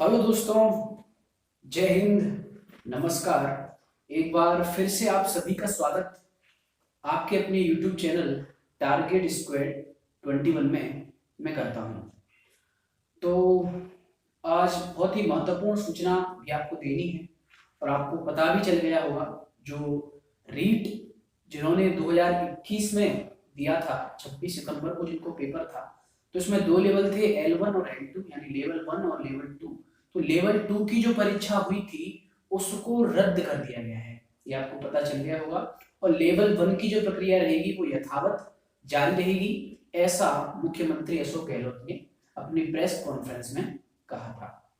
Hello दोस्तों, जय हिंद, नमस्कार। एक बार फिर से आप सभी का स्वागत आपके अपने YouTube चैनल टारगेट स्क्वाड 21 में मैं करता हूं। तो आज बहुत ही महत्वपूर्ण सूचना भी आपको देनी है और आपको पता भी चल गया होगा। जो रीट जिन्होंने 2021 में दिया था 26 सितंबर को जिनको पेपर था, तो इसमें दो लेवल थे, L1 और L2, यानी लेवल 1 और लेवल 2। तो लेवल 2 की जो परीक्षा हुई थी उसको रद्द कर दिया गया है, ये आपको पता चल गया होगा। और लेवल 1 की जो प्रक्रिया रहेगी वो यथावत जारी रहेगी, ऐसा मुख्यमंत्री अशोक गहलोत ने अपनी प्रेस कॉन्फ्रेंस में कहा था।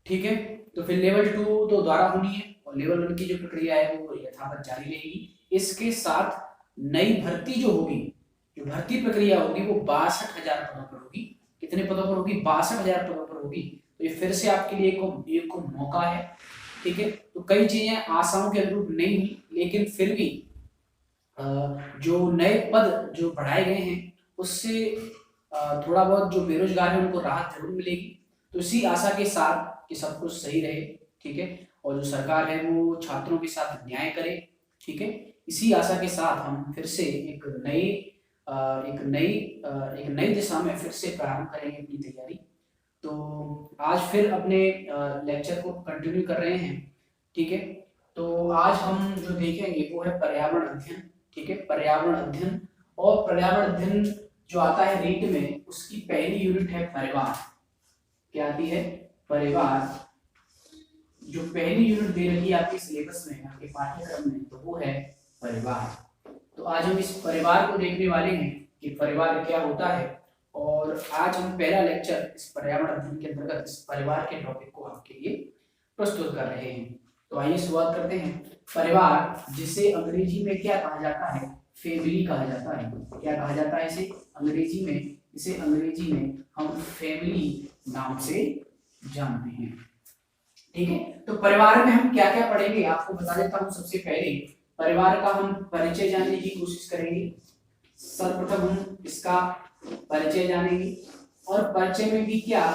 ठीक है, तो फिर लेवल 2 तो दोबारा होनी है और लेवल 1 की जो प्रक्रिया है वो यथावत जारी रहेगी। इसके साथ नई भर्ती जो होगी, जो भर्ती प्रक्रिया होगी वो 62,000 पदों पर होगी। कितने पदों पर होगी? 62,000 पदों पर होगी। तो ये फिर से आपके लिए एक मौका है। ठीक है, तो कई चीजें आशाओं के अनुरूप नहीं हुई, लेकिन फिर भी जो नए पद जो बढ़ाए गए हैं उससे थोड़ा बहुत जो बेरोजगार है उनको राहत जरूर मिलेगी। तो इसी आशा के साथ कि सब कुछ सही रहे, ठीक है, और जो सरकार है वो छात्रों के साथ न्याय करे, ठीक है। इसी आशा के साथ हम फिर से एक नई दिशा में फिर से प्रारंभ करेंगे अपनी तैयारी। तो आज फिर अपने लेक्चर को कंटिन्यू कर रहे हैं, ठीक है। तो आज हम जो देखेंगे वो है पर्यावरण अध्ययन, ठीक है। पर्यावरण अध्ययन, और पर्यावरण अध्ययन जो आता है रीट में, उसकी पहली यूनिट है परिवार। क्या आती है? परिवार। जो पहली यूनिट दे रखी है आपके सिलेबस में, आपके पाठ्यक्रम में, तो वो है परिवार। तो आज हम इस परिवार को देखने वाले हैं कि परिवार क्या होता है, और आज हम पहला लेक्चर इस पर्यावरण अध्ययन के अंतर्गत इस परिवार के टॉपिक को आपके लिए प्रस्तुत कर रहे हैं। तो आइए शुरुआत करते हैं। परिवार, जिसे अंग्रेजी में क्या कहा जाता है? फैमिली कहा जाता है। क्या कहा जाता है इसे अंग्रेजी में? इसे अंग्रेजी में हम फैमिली नाम से जानते हैं, ठीक है। तो परिवार में हम क्या क्या पढ़ेंगे आपको बता देता हूं। सबसे पहले परिवार का हम परिचय जानने की कोशिश करेंगे। सर्वप्रथम हम इसका परिचय जानेंगे, और परिचय में भी क्या,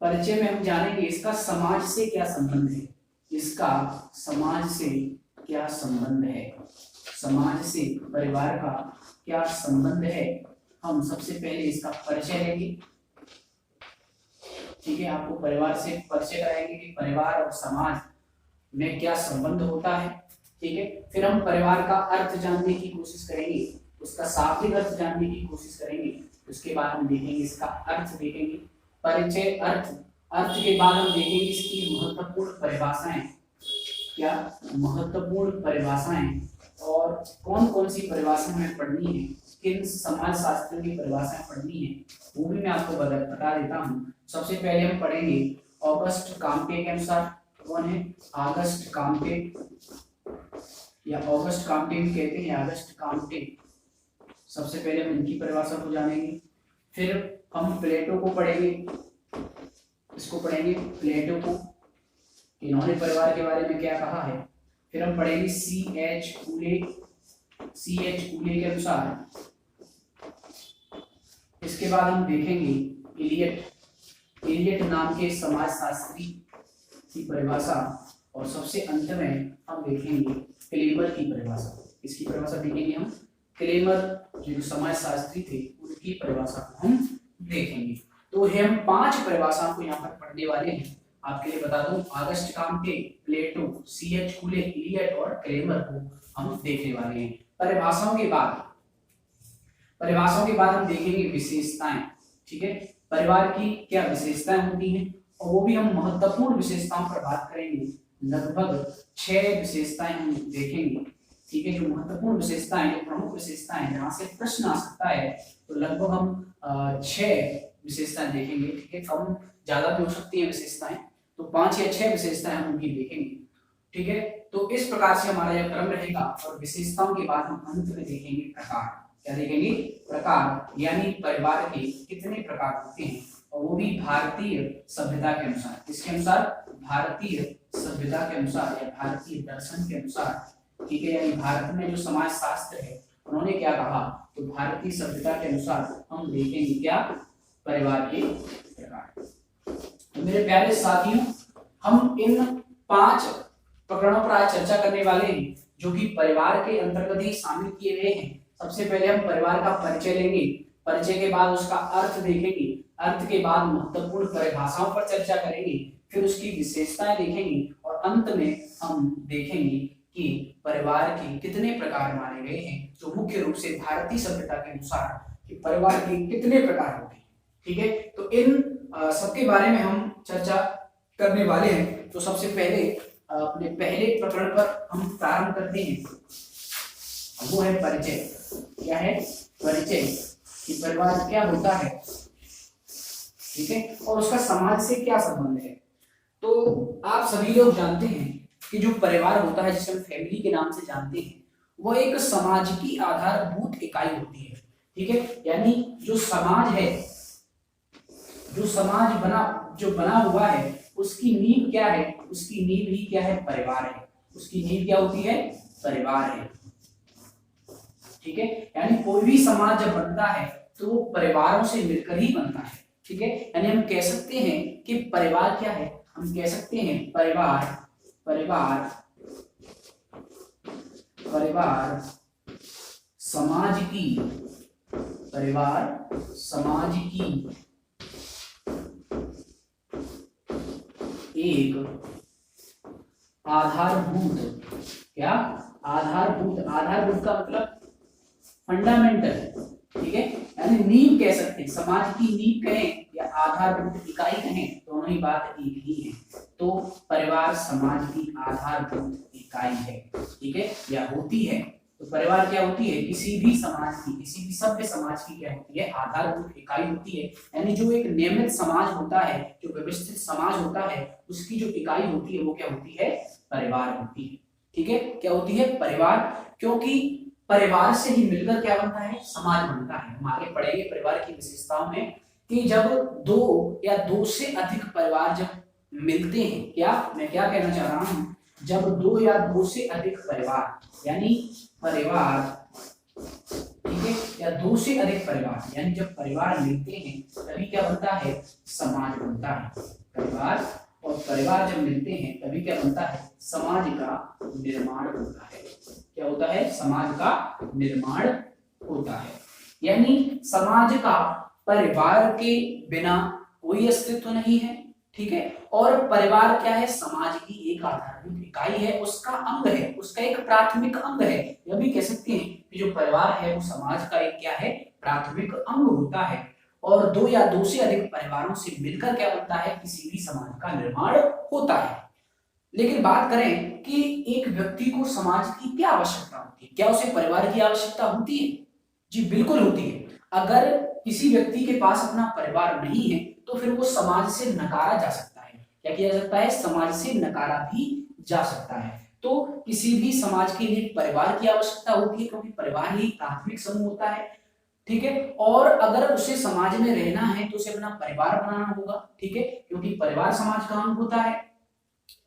परिचय में हम जानेंगे इसका समाज से क्या संबंध है। इसका समाज से क्या संबंध है, समाज से परिवार का क्या संबंध है, हम सबसे पहले इसका परिचय लेंगे, ठीक है। आपको परिवार से परिचय कराएंगे कि परिवार और समाज में क्या संबंध होता है, ठीक है। फिर हम परिवार का अर्थ जानने की कोशिश करेंगे, उसका शाब्दिक अर्थ जानने की कोशिश करेंगे। उसके बाद हम देखेंगे इसका अर्थ, देखेंगे परिचय, अर्थ। अर्थ के बाद हम देखेंगे इसकी महत्वपूर्ण परिभाषाएं, क्या महत्वपूर्ण परिभाषाएं, और कौन कौन सी परिभाषाएं हमें पढ़नी है, किन समाज शास्त्र की परिभाषाएं पढ़नी है, वो भी मैं आपको बता देता हूँ। सबसे पहले हम पढ़ेंगे ऑगस्ट काम्टे के अनुसार। कौन है? ऑगस्ट काम्टे, या ऑगस्ट काम्टे भी कहते हैं, ऑगस्ट काम्टे। सबसे पहले हम इनकी परिभाषा को जानेंगे। फिर हम प्लेटो को पढ़ेंगे, इसको पढ़ेंगे प्लेटो को, इन्होंने परिवार के बारे में क्या कहा है। फिर हम पढ़ेंगे C.H. कूले के अनुसार। इसके बाद हम देखेंगे इलियट नाम के समाजशास्त्री की परिभाषा, और सबसे अंत में हम देखेंगे क्लेमर की परिभाषा। इसकी परिभाषा देखेंगे हम, क्लेमर जो समाजशास्त्री थे उनकी परिभाषा को हम देखेंगे। तो हम 5 परिभाषाओं को यहाँ पर पढ़ने वाले हैं। आपके लिए बता दूं, ऑगस्ट काम्टे, प्लेटो, C.H. कूले, इलियट और क्लेमर को हम देखने वाले हैं। परिभाषाओं के बाद हम देखेंगे विशेषताएं, ठीक है। परिवार की क्या विशेषताएं होती हैं, और वो भी हम महत्वपूर्ण विशेषताओं पर बात करेंगे। लगभग 6 विशेषताएं हम देखेंगे, ठीक है। जो महत्वपूर्ण विशेषताएं, जो प्रमुख विशेषताएं जहां से प्रश्न आ सकता है, तो लगभग हम 6 विशेषताएं देखेंगे, ठीक है। कम ज्यादा भी हो सकती है विशेषताएं, तो 5 या 6 विशेषताएं हम उनकी देखेंगे, ठीक है। तो इस प्रकार से हमारा यह क्रम रहेगा, और विशेषताओं के बाद हम अंत में देखेंगे प्रकार। क्या देखेंगे? प्रकार, यानी परिवार के कितने प्रकार होते हैं, और वो भी भारतीय सभ्यता के अनुसार। किसके अनुसार? भारतीय सभ्यता के अनुसार, या भारतीय दर्शन के अनुसार, ठीक है। यानी भारत में जो समाज शास्त्र है उन्होंने क्या कहा, तो भारतीय सभ्यता के अनुसार हम देखेंगे क्या, परिवार के प्रकार। तो मेरे प्यारे साथियों, हम इन 5 प्रकरणों पर आज चर्चा करने वाले हैं जो कि परिवार के अंतर्गत ही शामिल किए गए हैं। सबसे पहले हम परिवार का परिचय लेंगे, परिचय के बाद उसका अर्थ देखेंगे, अर्थ के बाद महत्वपूर्ण परिभाषाओं पर चर्चा करेंगे, फिर उसकी विशेषताएं देखेंगे और अंत में हम देखेंगे कि परिवार के कितने प्रकार माने गए हैं, जो मुख्य रूप से भारतीय सभ्यता के अनुसार कि परिवार के कितने प्रकार होते हैं। ठीक है, तो इन सबके बारे में हम चर्चा करने वाले हैं। तो सबसे पहले अपने पहले प्रकरण पर हम प्रारंभ करते हैं, वो है परिचय। क्या है? परिचय कि परिवार क्या होता है, ठीक है, और उसका समाज से क्या संबंध है। तो आप सभी लोग जानते हैं कि जो परिवार होता है, जिसे हम फैमिली के नाम से जानते हैं, वो एक समाज की आधारभूत इकाई होती है। ठीक है, यानी जो समाज है, जो समाज बना हुआ है, उसकी नींव क्या है? उसकी नींव ही क्या है? परिवार है। उसकी नींव क्या होती है? परिवार है। ठीक है, यानी कोई भी समाज जब बनता है तो वो परिवारों से मिलकर ही बनता है। ठीक है, यानी हम कह सकते हैं कि परिवार क्या है? हम कह सकते हैं परिवार समाज की एक आधारभूत आधारभूत का मतलब फंडामेंटल। ठीक है, यानी नींव कह सकते हैं, समाज की नींव कहें या आधारभूत इकाई कहें, दोनों ही बात एक ही है। तो परिवार समाज की आधारभूत इकाई है। ठीक है, या होती है। तो परिवार क्या होती है? किसी भी समाज की, किसी भी सभ्य समाज की क्या होती है? आधारभूत इकाई होती है। यानी जो एक नियमित समाज होता है, जो व्यवस्थित समाज होता है, उसकी जो इकाई होती है वो क्या होती है? परिवार होती है। ठीक है, क्या होती है? परिवार। क्योंकि परिवार से ही मिलकर क्या बनता है? समाज बनता है। हम आगे पढ़ेंगे परिवार की विशेषताओं में कि जब 2 या 2 से अधिक परिवार जब मिलते हैं, क्या मैं क्या कहना चाह रहा हूं, जब 2 या 2 से अधिक परिवार, यानी परिवार, ठीक है, या 2 से अधिक परिवार, यानी जब परिवार मिलते हैं तभी क्या बनता है? समाज बनता है। परिवार और परिवार जब मिलते हैं तभी क्या बनता है? समाज का निर्माण होता है। क्या होता है? समाज का निर्माण होता है। यानी समाज का परिवार के बिना कोई अस्तित्व नहीं है। ठीक है, और परिवार क्या है? समाज की एक आधारभूत इकाई है, उसका अंग है, उसका एक प्राथमिक अंग है। यह भी कह सकते हैं कि जो परिवार है वो समाज का एक क्या है? प्राथमिक अंग होता है। और 2 या 2 से अधिक परिवारों से मिलकर क्या बनता है? किसी भी समाज का निर्माण होता है। लेकिन बात करें कि एक व्यक्ति को समाज की क्या आवश्यकता होती है, क्या उसे परिवार की आवश्यकता होती है? जी बिल्कुल होती है। अगर किसी व्यक्ति के पास अपना परिवार नहीं है तो फिर वो समाज से नकारा जा सकता है। क्या किया जा सकता है? समाज से नकारा भी जा सकता है। तो किसी भी समाज के लिए परिवार की आवश्यकता होती है, क्योंकि परिवार ही प्राथमिक समूह होता है। ठीक है, और अगर उसे समाज में रहना है तो उसे अपना परिवार बनाना होगा। ठीक है, क्योंकि परिवार समाज का अंग होता है।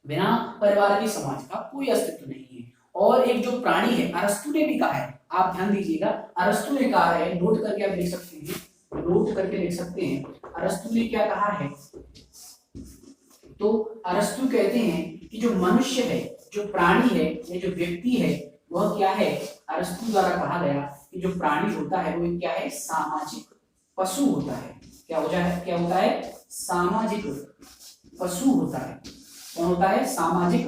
बिना परिवार के समाज का कोई अस्तित्व नहीं है। और एक जो प्राणी है, अरस्तु ने भी कहा है, आप ध्यान दीजिएगा, अरस्तु ने कहा है, नोट करके आप लिख सकते हैं, नोट करके लिख सकते हैं, अरस्तु ने क्या कहा है। तो अरस्तु कहते हैं कि जो मनुष्य है, जो प्राणी है, या जो व्यक्ति है, वह क्या है? अरस्तु द्वारा कहा गया कि जो प्राणी होता है वो क्या है? सामाजिक पशु होता है। क्या होता है? सामाजिक पशु होता है। कौन होता है? सामाजिक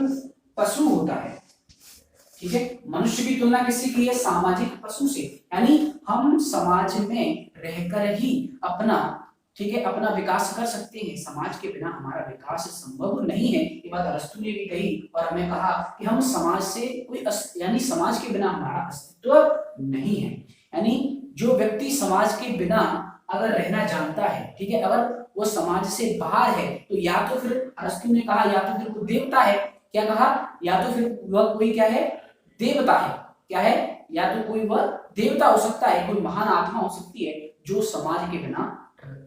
पशु होता है। ठीक है, मनुष्य की तुलना किससे की है? सामाजिक पशु से। यानी हम समाज में रहकर ही अपना, ठीक है, अपना विकास कर सकते हैं। समाज के बिना हमारा विकास संभव नहीं है। ये बात अरस्तु ने भी कही और हमें कहा कि हम समाज से कोई यानी समाज के बिना हमारा अस्तित्व नहीं है। यानी जो व्यक्ति समाज के बिना अगर रहना जानता है, ठीक है, अगर वो समाज से बाहर है, तो या तो फिर अरस्तु ने कहा या तो फिर वो देवता है। क्या कहा? या तो फिर वह कोई क्या है? देवता है। क्या है? या तो कोई वह देवता हो सकता है, कोई महान आत्मा हो सकती है जो समाज के बिना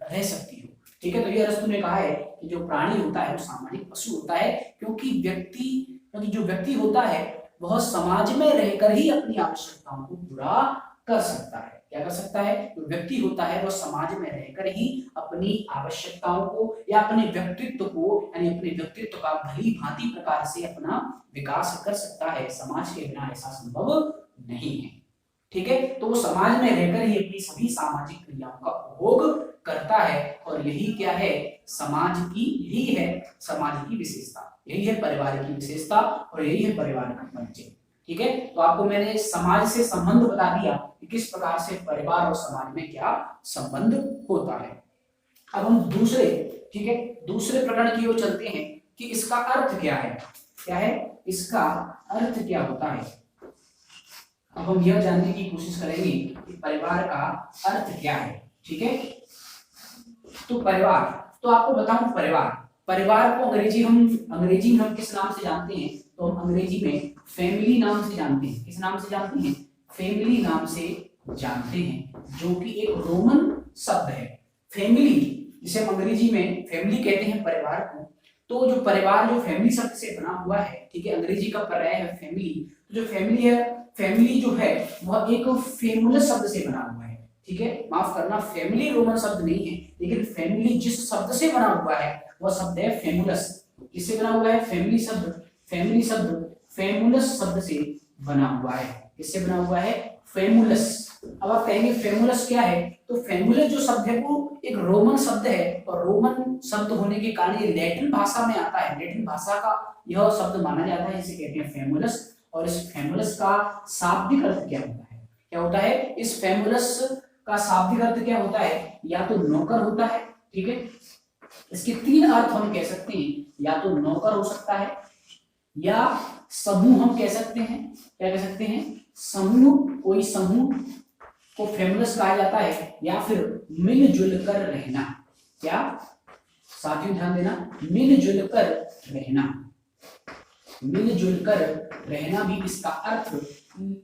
रह सकती हो। ठीक है, तो ये अरस्तु ने कहा है कि जो प्राणी होता है वो सामाजिक पशु होता है, क्योंकि जो व्यक्ति होता है वह समाज में रहकर ही अपनी आवश्यकताओं को पूरा कर सकता है। क्या कर सकता है? तो व्यक्ति होता है वो समाज में रहकर ही अपनी आवश्यकताओं को या अपने व्यक्तित्व को यानी अपने व्यक्तित्व का भली भांति प्रकार से अपना विकास कर सकता है। समाज के बिना ऐसा संभव नहीं है। ठीक है, तो वो समाज में रहकर ही अपनी सभी सामाजिक क्रियाओं का उपभोग करता है और यही क्या है? समाज की, यही है समाज की विशेषता, यही है परिवार की विशेषता और यही है परिवार का परिचय। ठीक है, तो आपको मैंने समाज से संबंध बता दिया कि किस प्रकार से परिवार और समाज में क्या संबंध होता है। अब हम दूसरे, ठीक है, दूसरे प्रकरण की ओर चलते हैं कि इसका अर्थ क्या है। क्या है इसका अर्थ? क्या होता है? अब हम यह जानने की कोशिश करेंगे कि परिवार का अर्थ क्या है। ठीक है, तो परिवार, तो आपको बताऊं परिवार को अंग्रेजी में हम किस नाम से जानते हैं? तो हम अंग्रेजी में फैमिली नाम से जानते हैं। किस नाम से जानते हैं? फैमिली नाम से जानते हैं, जो कि एक रोमन शब्द है। फैमिली, जिसे हम अंग्रेजी में फैमिली कहते हैं परिवार को, तो जो परिवार जो फैमिली शब्द से बना हुआ है, ठीक है, अंग्रेजी का पर्याय है फैमिली। तो जो फैमिली है, फैमिली जो है वह एक फेमुलस शब्द से बना हुआ है। ठीक है, माफ करना, फैमिली रोमन शब्द नहीं है, लेकिन फैमिली जिस शब्द से बना हुआ है वह शब्द है फेमुलस। किससे बना हुआ है? फैमिली शब्द फेमुलस शब्द से बना हुआ है। किससे बना हुआ है? फेमुलस। अब आप कहेंगे फेमुलस क्या है? तो फेमुलस जो शब्द है वो एक रोमन शब्द है और रोमन शब्द होने के कारण ये लैटिन भाषा में आता है। लैटिन भाषा का यह शब्द माना जाता है, इसे कहते हैं फेमुलस। और इस फेमुलस का शाब्दिक अर्थ क्या होता है? क्या होता है? इस फेमुलस का शाब्दिक अर्थ क्या होता है? या तो नौकर होता है। ठीक है, इसके तीन अर्थ हम कह सकते हैं, या तो नौकर हो सकता है, या समूह हम कह सकते हैं। क्या कह सकते हैं? समूह, कोई समूह को फेमुलस कहा जाता है, या फिर मिलजुल कर रहना। क्या साथियों ध्यान देना, मिलजुल कर रहना, मिलजुल कर रहना भी इसका अर्थ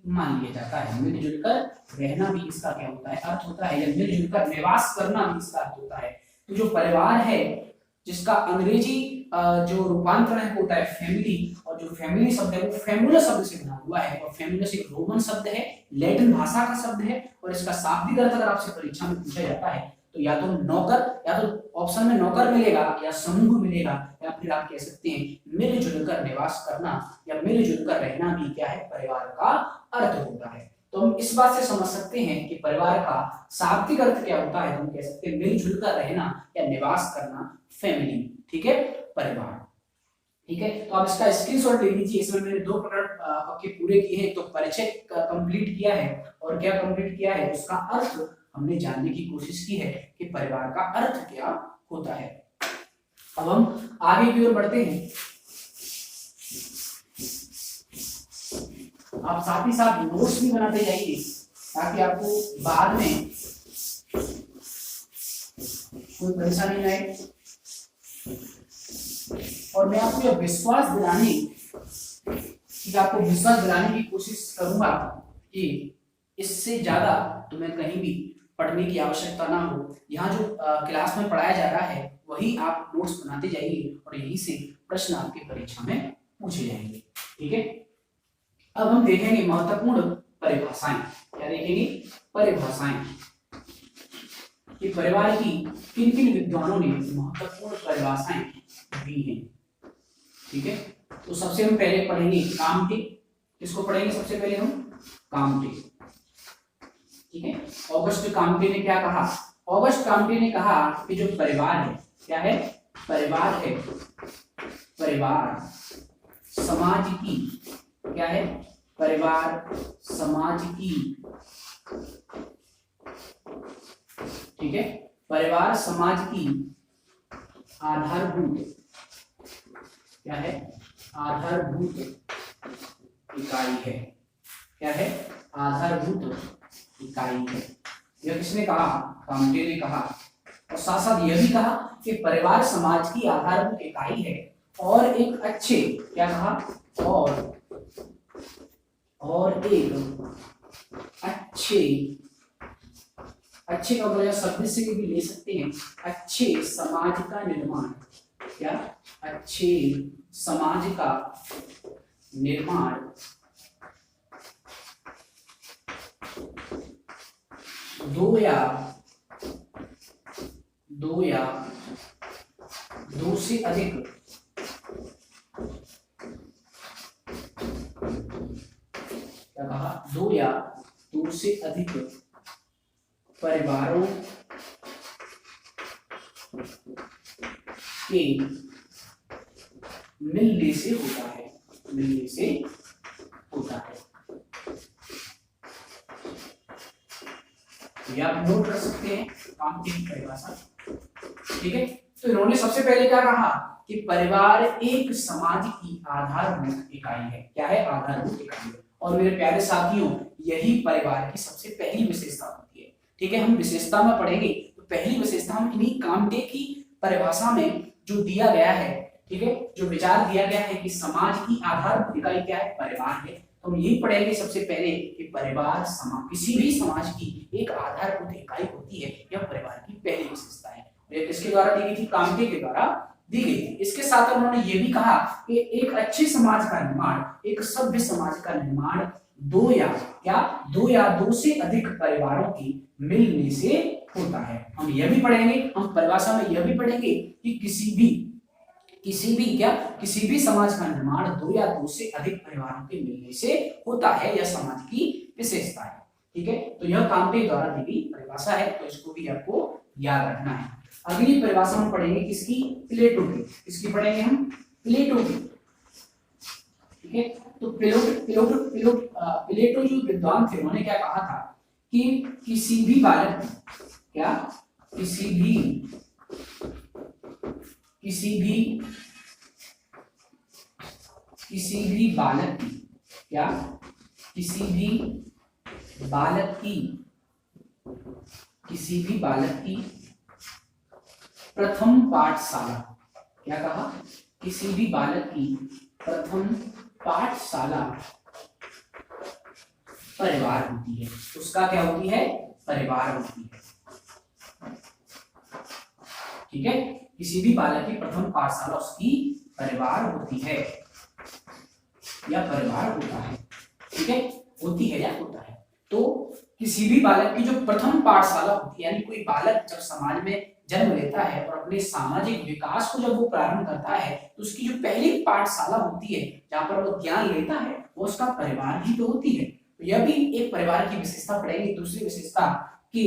मान लिया जाता है। मिलजुल कर रहना भी इसका क्या होता है? अर्थ होता है। या मिलजुल कर निवास करना भी इसका अर्थ होता है। तो जो परिवार है जिसका अंग्रेजी जो रूपांतरण होता है फैमिली, और जो फैमिली शब्द है वो फेमुलस शब्द से बना हुआ है, और फेमुलस एक रोमन शब्द है, लैटिन भाषा का शब्द है, और इसका शाब्दिक अर्थ अगर आपसे परीक्षा में पूछा जाता है तो या तो नौकर, या तो ऑप्शन में नौकर मिलेगा, या समूह मिलेगा, या फिर आप कह सकते हैं मिलजुल कर निवास करना या मिलजुल कर रहना भी क्या है? परिवार का अर्थ होता है। तो हम इस बात से समझ सकते हैं कि परिवार का शाब्दिक अर्थ क्या होता है। हम कह सकते हैं मिलजुल कर रहना या निवास करना, फैमिली। ठीक है, परिवार। ठीक है, तो आप इसका स्क्रीनशॉट ले लीजिए। इसमें मैंने दो प्रकरण आपके पूरे किए हैं। तो परिचय कंप्लीट किया है, और क्या कंप्लीट किया है? उसका अर्थ हमने जानने की कोशिश की है कि परिवार का अर्थ क्या होता है। अब हम आगे की ओर बढ़ते हैं। आप साथ ही साथ नोट्स भी बनाते जाइए, ताकि आपको बाद में कोई परेशानी ना आए। और मैं आपको यह विश्वास दिलाने की कोशिश करूंगा कि इससे ज्यादा तुम्हें कहीं भी पढ़ने की आवश्यकता ना हो। यहाँ जो क्लास में पढ़ाया जा रहा है वही आप नोट्स बनाते जाइए, और यहीं से प्रश्न आपकी परीक्षा में पूछे जाएंगे। ठीक है, अब हम देखेंगे महत्वपूर्ण परिभाषाएं। क्या देखेंगे? परिभाषाएं। कि परिवार की किन किन विद्वानों ने महत्वपूर्ण परिभाषाएं दी हैं। ठीक है, तो सबसे हम पहले पढ़ेंगे काम्टे। किसको पढ़ेंगे सबसे पहले? हम काम्टे। ठीक है, ऑगस्ट काम्टे ने क्या कहा? ऑगस्ट काम्टे ने कहा कि जो परिवार है, क्या है? परिवार है, परिवार समाज की, क्या है? परिवार समाज की, ठीक है, परिवार समाज की आधारभूत, क्या है? आधारभूत इकाई है। क्या है? आधारभूत इकाई है। यह किसने कहा? काम्टे ने कहा। और साथ साथ यह भी कहा कि परिवार समाज की आधारभूत इकाई है, और एक अच्छे, क्या कहा? और एक अच्छे का मतलब शब्द से भी ले सकते हैं, अच्छे समाज का निर्माण। क्या? अच्छे समाज का निर्माण दो या दो से अधिक क्या कहा, दो या दो से अधिक परिवारों के मिलने से होता है, मिलने से होता है। ये आप नोट कर सकते हैं काम की परिभाषा। ठीक है, तो इन्होंने सबसे पहले क्या कहा कि परिवार एक समाज की आधारभूत इकाई है। क्या है? आधारभूत इकाई है। और मेरे प्यारे साथियों, यही परिवार की सबसे पहली विशेषता होती है। ठीक है, हम विशेषता में पढ़ेंगे तो पहली विशेषता हम इन्हीं कांटे की परिभाषा में जो दिया गया है, ठीक है, जो विचार दिया गया है कि समाज की आधारभूत इकाई क्या है, परिवार है, तो हम यही पढ़ेंगे सबसे पहले कि परिवार समाज, किसी भी समाज की एक आधारभूत इकाई होती है। यह परिवार की पहली विशेषता है। ये किसके द्वारा दी गई थी? कांटे के द्वारा दी गई थी। इसके साथ उन्होंने ये भी कहा कि एक अच्छे समाज का निर्माण, एक सभ्य समाज का निर्माण दो या दो से अधिक परिवारों की मिलने से होता है। हम यह भी पढ़ेंगे, हम परिभाषा में यह भी पढ़ेंगे कि किसी भी समाज का निर्माण दो या दो से अधिक परिवारों के मिलने से होता है। यह समाज की विशेषता है। ठीक है, तो यह कांटे द्वारा दी गई परिभाषा है, तो इसको भी आपको याद रखना है। अगली परिभाषा हम पढ़ेंगे किसकी? प्लेटो की। किसकी पढ़ेंगे हम? प्लेटो की। ठीक है, तो प्लेटो जो विद्वान थे, उन्होंने क्या कहा था कि किसी भी बालक की प्रथम पाठशाला, क्या कहा? किसी भी बालक की प्रथम पाठशाला परिवार होती है। उसका क्या होती है? परिवार होती है। ठीक है, किसी भी बालक की प्रथम पाठशाला उसकी परिवार होती है या परिवार होता है। ठीक है, होती है या होता है। तो किसी भी बालक की जो प्रथम पाठशाला होती है, यानी कोई बालक जब समाज में जन्म लेता है और अपने सामाजिक विकास को जब वो प्रारंभ करता है, तो उसकी जो पहली पाठशाला होती है जहां पर वो ज्ञान लेता है, वो उसका परिवार ही तो होती है। तो यह भी एक परिवार की विशेषता पड़ेगी। दूसरी विशेषता कि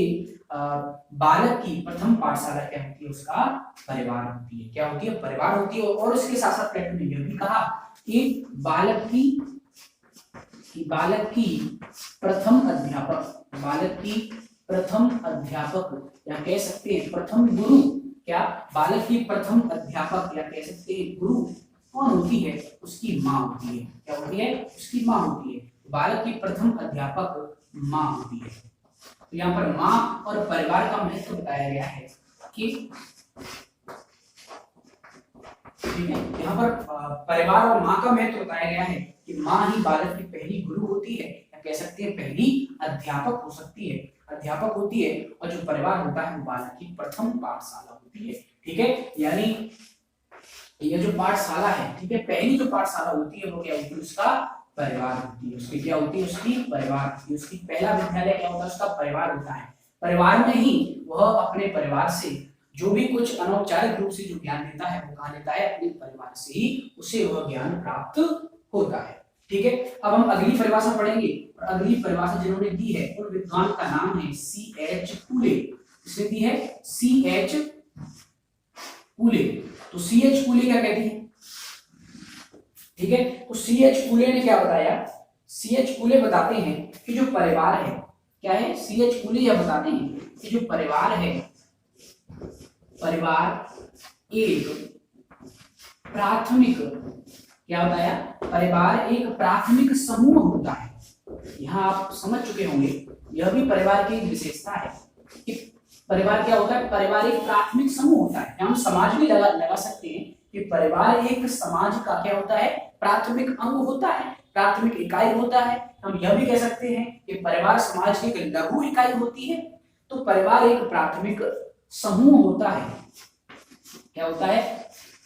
बालक की प्रथम पाठशाला क्या होती है? उसका परिवार होती है। क्या होती है? परिवार होती है। और उसके साथ साथ प्लेटो ने यह भी कहा कि बालक की प्रथम अध्यापक या कह सकते हैं प्रथम गुरु, क्या? बालक की प्रथम अध्यापक या कह सकते हैं गुरु कौन होती है? उसकी माँ होती है। क्या होती है? उसकी माँ होती है। बालक की प्रथम अध्यापक माँ होती है। तो यहाँ पर माँ और परिवार का महत्व बताया गया है कि, ठीक है, यहाँ पर परिवार और माँ का महत्व बताया गया है कि माँ ही बालक की पहली गुरु होती है, या कह सकते हैं पहली अध्यापक होती है, और जो परिवार होता है वो बालक की प्रथम पाठशाला होती है। ठीक है, यानी यह जो पाठशाला है, ठीक है, पहली जो पाठशाला होती है वो क्या होती है? उसका परिवार होती है। उसकी क्या होती है? उसकी परिवार होती है। उसकी पहला विद्यालय क्या होता है? उसका परिवार होता है। परिवार में ही वह अपने परिवार से जो भी कुछ अनौपचारिक रूप से जो ज्ञान लेता है, वो कहाँ लेता है? अपने परिवार से ही उसे वह ज्ञान प्राप्त होता है। ठीक है, अब हम अगली परिभाषा पढ़ेंगे। और अगली परिभाषा जिन्होंने दी है उन विद्वान का नाम है C.H. पुले। इसने दी है C.H. पुले। तो C.H. पुले क्या कहते हैं? ठीक है, तो C.H. पुले ने क्या बताया? C.H. पुले बताते हैं कि जो परिवार है, क्या है? C.H. पुले यह बताते हैं कि जो परिवार है, परिवार एक प्राथमिक, क्या बताया? परिवार एक प्राथमिक समूह होता है। यहाँ आप समझ चुके होंगे, यह भी परिवार की विशेषता है कि परिवार क्या होता है? परिवार एक प्राथमिक समूह होता है। हम समाज भी लगा सकते हैं कि परिवार एक समाज का क्या होता है? प्राथमिक अंग होता है, प्राथमिक इकाई होता है। हम यह भी कह सकते हैं कि परिवार समाज की एक लघु इकाई होती है। तो परिवार एक प्राथमिक समूह होता है। क्या होता है?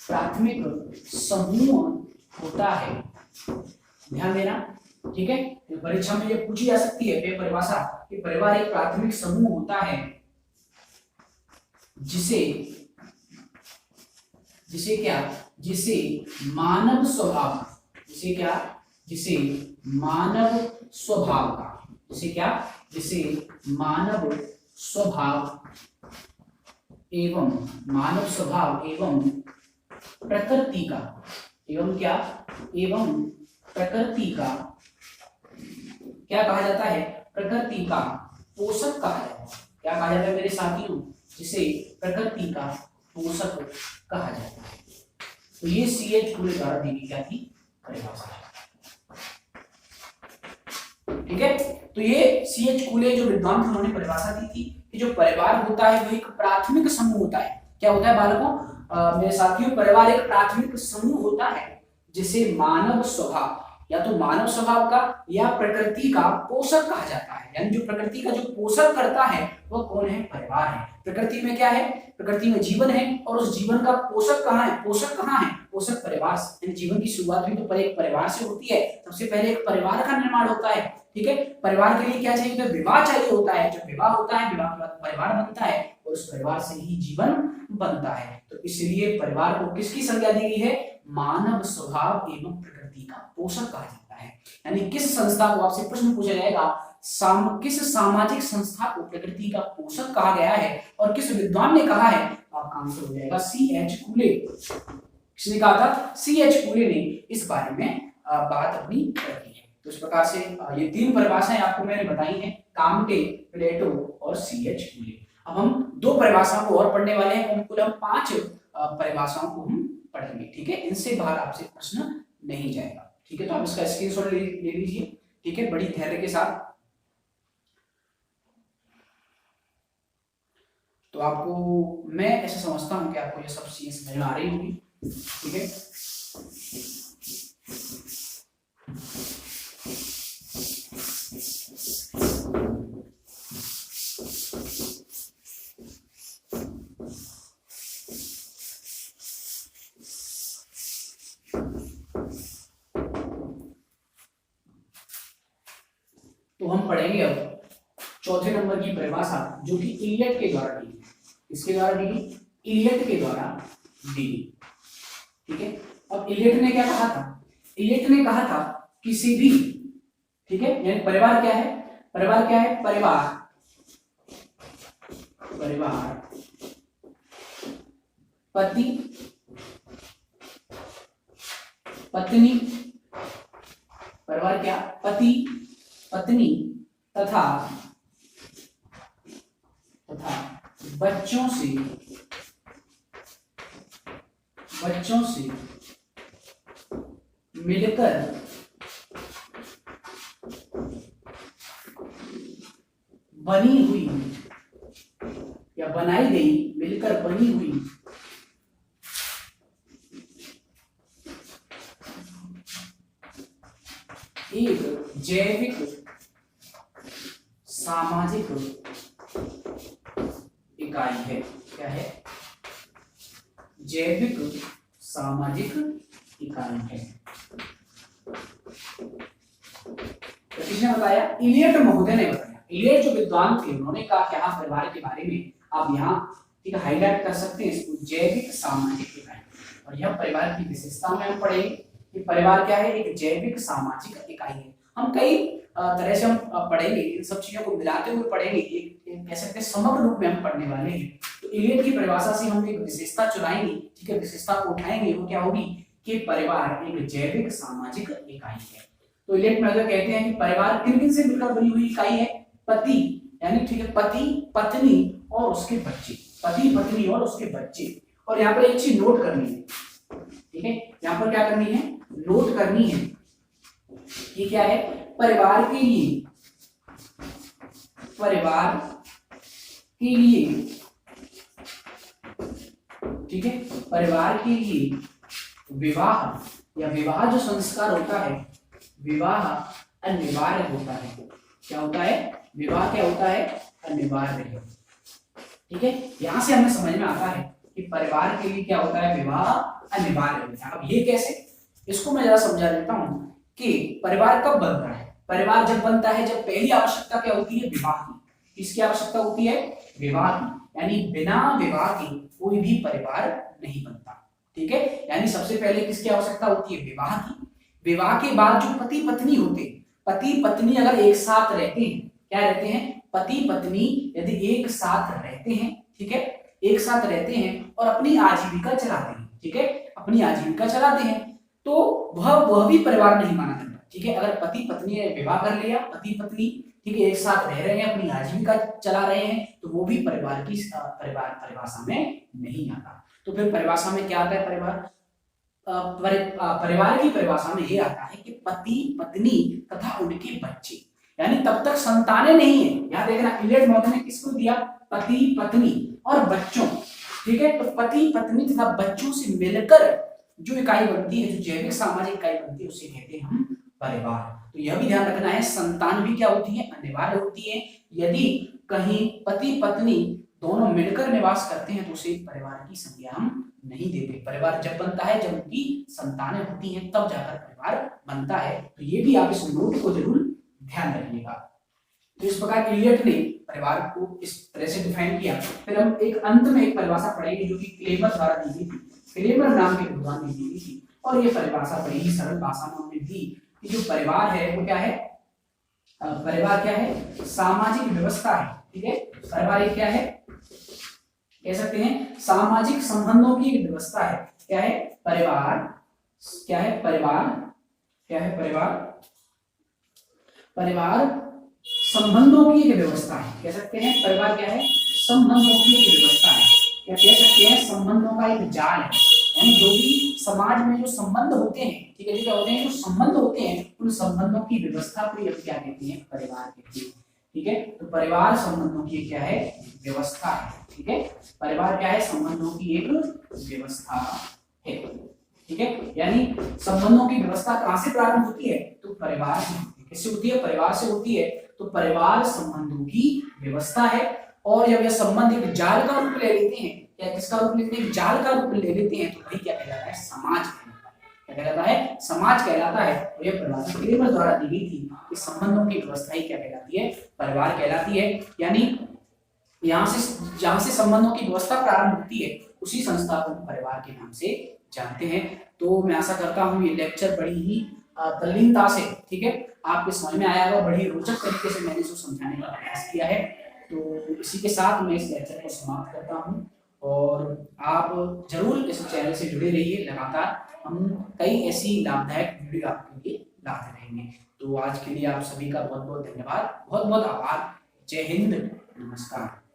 प्राथमिक समूह होता है। ध्यान देना, ठीक है, तो परीक्षा में ये पूछी जा सकती है परिभाषा कि परिवार एक प्राथमिक समूह होता है जिसे जिसे क्या जिसे मानव स्वभाव, जिसे क्या जिसे मानव स्वभाव का, जिसे क्या जिसे मानव स्वभाव एवं प्रकृति का एवं क्या एवं प्रकृति का क्या कहा जाता है, प्रकृति का पोषक कहा जाता है। क्या कहा जाता है मेरे साथियों, जिसे प्रकृति का पोषक कहा जाता है। तो ये सीएच कूले द्वारा दी गई क्या थी, परिभाषा। ठीक है, तो ये सीएच कूले जो विद्वान थे उन्होंने परिभाषा दी थी कि जो परिवार होता है वो एक प्राथमिक समूह होता है। क्या होता है बालकों, मेरे साथियों, परिवार एक प्राथमिक समूह होता है जिसे मानव स्वभाव, या तो मानव स्वभाव का या प्रकृति का पोषक कहा जाता है। यानी जो प्रकृति का जो पोषक करता है वो कौन है, परिवार है। प्रकृति में क्या है, प्रकृति में जीवन है और उस जीवन का पोषक कहाँ है, पोषक परिवार से। यानी जीवन की शुरुआत भी तो एक परिवार से होती है। सबसे पहले एक परिवार का निर्माण होता है। ठीक है, परिवार के लिए क्या चाहिए, तो विवाह चाहिए होता है। जब विवाह होता है, विवाह के बाद परिवार बनता है और उस परिवार से ही जीवन बनता है। तो इसलिए परिवार को किसकी संज्ञा दी गई है, मानव स्वभाव एवं प्रकृति का पोषक कहा जाता है। यानी किस संस्था को, आपसे प्रश्न पूछा जाएगा, किस सामाजिक संस्था को प्रकृति का पोषक कहा गया है और किस विद्वान ने कहा है, आपका आंसर हो जाएगा सीएच कूले। किसने कहा था, सीएच कूले ने इस बारे में बात अपनी रखी है। तो इस प्रकार से ये तीन परिभाषाएं आपको मैंने बताई हैं, काम्टे, प्लेटो और सीएच कूले। अब हम दो परिभाषाओं को और पढ़ने वाले हैं, कुल हम 5 परिभाषाओं को हम पढ़ेंगे। ठीक है, इनसे बाहर आपसे प्रश्न नहीं जाएगा। ठीक है, तो आप इसका स्क्रीनशॉट ले लीजिए। ठीक है, बड़ी धैर्य के साथ। तो आपको मैं ऐसा समझता हूं कि आपको ये सब चीजें समझ में आ रही होगी। ठीक है, तो हम पढ़ेंगे अब चौथे नंबर की परिभाषा, जो कि इलियट के द्वारा दी गई। किसके द्वारा दी गई, इलियट के द्वारा दी गई। ठीक है, अब इलियट ने क्या कहा था, इलियट ने कहा था किसी भी, ठीक है, यानी परिवार क्या है, परिवार क्या है, परिवार पति पत्नी, परिवार क्या, पति पत्नी तथा बच्चों से मिलकर बनी हुई या बनाई गई, मिलकर बनी हुई एक जैविक सामाजिक इकाई है। क्या है, जैविक सामाजिक इकाई है। तो किसने बताया, इलियट महोदय ने बताया। इलियट जो विद्वान थे उन्होंने कहा कि हाँ, परिवार के बारे में आप यहाँ ठीक है हाईलाइट कर सकते हैं इसको, जैविक सामाजिक इकाई। और यह परिवार की विशेषता में हम पढ़ेंगे कि परिवार क्या है, एक जैविक सामाजिक इकाई है। हम कई तरह से हम पढ़ेंगे, इन सब चीजों को मिलाते हुए पढ़ेंगे, एक कह सकते हैं समग्र रूप में हम पढ़ने वाले हैं। तो इलियट की परिभाषा से हम एक विशेषता चुराएंगे। ठीक है, विशेषता को उठाएंगे, वो क्या होगी कि परिवार एक जैविक सामाजिक इकाई है। तो इलियट में अगर कहते हैं कि परिवार किन किन से मिलकर बनी हुई इकाई है, पति यानी ठीक है पति पत्नी और उसके बच्चे, पति पत्नी और उसके बच्चे। और यहाँ पर एक चीज नोट करनी है। ठीक है, यहाँ पर क्या करनी है, नोट करनी है कि क्या है, परिवार के लिए ठीक है, परिवार के लिए विवाह या विवाह जो संस्कार होता है, विवाह अनिवार्य होता है। क्या होता है, विवाह क्या होता है, अनिवार्य है। ठीक है, यहां से हमें समझ में आता है कि परिवार के लिए क्या होता है, विवाह अनिवार्य होता है। अब ये कैसे, इसको मैं जरा समझा देता हूं कि परिवार कब बनता है। परिवार जब बनता है जब पहली आवश्यकता क्या होती है, विवाह की। किसकी आवश्यकता होती है, विवाह की। यानी बिना विवाह के कोई भी परिवार नहीं बनता, ठीक है। यानी सबसे पहले किसकी आवश्यकता होती है, विवाह की। विवाह के बाद जो पति पत्नी होते हैं, पति पत्नी अगर एक साथ रहते हैं, क्या रहते हैं, पति पत्नी यदि एक साथ रहते हैं, ठीक है, एक साथ रहते हैं और अपनी आजीविका चलाते हैं, ठीक है, अपनी आजीविका चलाते हैं, तो वह भी परिवार नहीं माना जाता, ठीक है। अगर पति पत्नी ने विवाह कर लिया, पति पत्नी, ठीक है, एक साथ रह रहे हैं, अपनी आजीविका चला रहे हैं, तो वो भी परिवार की परिभाषा में नहीं आता। तो फिर परिभाषा में क्या आता है, परिवार की परिभाषा में ये आता है कि पति पत्नी तथा उनके बच्चे, यानी तब तक संतानें नहीं है। यहाँ देखना इलियट मौत ने किसको दिया, पति पत्नी और बच्चों, ठीक है। तो पति पत्नी तथा बच्चों से मिलकर जो इकाई बनती है, जो जैविक सामाजिक इकाई बनती है, उसे कहते हैं हम परिवार। तो यह भी ध्यान रखना है, संतान भी क्या होती है, अनिवार्य होती है। यदि कहीं पति पत्नी दोनों मिलकर निवास करते हैं तो उसे परिवार की संज्ञा हम नहीं देते। परिवार जब बनता है जब उनकी संतानें होती हैं, तब जाकर परिवार बनता है। तो ये भी आप इस नोट को जरूर ध्यान रखिएगा। तो इस प्रकार इलियट ने परिवार को इस तरह से डिफाइन किया। फिर हम एक अंत में एक परिभाषा पढ़ेंगे जो कि क्लेमर द्वारा दी गई थी, क्लेमर नाम के विद्वान ने दी थी, और ये परिभाषा बड़ी ही सरल भाषा में उन्होंने दी कि जो परिवार है वो क्या है, परिवार क्या है, सामाजिक व्यवस्था है, ठीक है। परिवार एक क्या है, कह सकते हैं सामाजिक संबंधों की एक व्यवस्था है। क्या है परिवार, क्या है परिवार, क्या है परिवार, परिवार संबंधों की एक व्यवस्था है, कह सकते हैं परिवार क्या है, संबंधों की एक व्यवस्था है, क्या कह सकते हैं संबंधों का एक जाल है। यानी जो भी समाज में जो संबंध होते हैं, ठीक है, जो क्या होते हैं, जो संबंध होते हैं, उन संबंधों की व्यवस्था को हम क्या कहते हैं, परिवार कहते हैं, ठीक है। तो परिवार संबंधों की क्या है, व्यवस्था है, ठीक है। परिवार क्या है, संबंधों की एक व्यवस्था है, ठीक है। यानी संबंधों की व्यवस्था कहां से प्रारंभ होती है, तो परिवार से होती है। किससे होती है, परिवार से होती है। तो परिवार संबंधों की व्यवस्था है। और जब यह संबंध एक जाल का रूप ले लेते हैं, या किसका रूप लेते हैं, जाल का रूप ले लेते हैं, तो वही क्या कहलाता है, समाज कहलाता है। क्या कहलाता है, समाज कहलाता है। और यह परिभाषा क्लेमर द्वारा दी गई थी कि संबंधों की व्यवस्था ही क्या कहलाती है, परिवार कहलाती है। यानी यहाँ से जहां से संबंधों की व्यवस्था प्रारंभ होती है, उसी संस्था को परिवार के नाम से जानते हैं। तो मैं आशा करता हूँ ये लेक्चर बड़ी ही तल्लीनता से, ठीक है, आपके समझ में आया होगा। बड़ी रोचक तरीके से मैंने इसको समझाने का प्रयास किया है। तो इसी के साथ मैं इस लेक्चर को समाप्त करता हूँ, और आप जरूर इस चैनल से जुड़े रहिए। लगातार हम कई ऐसी लाभदायक वीडियो आपके लिए लाते रहेंगे। तो आज के लिए आप सभी का बहुत बहुत धन्यवाद, बहुत बहुत आभार। जय हिंद, नमस्कार।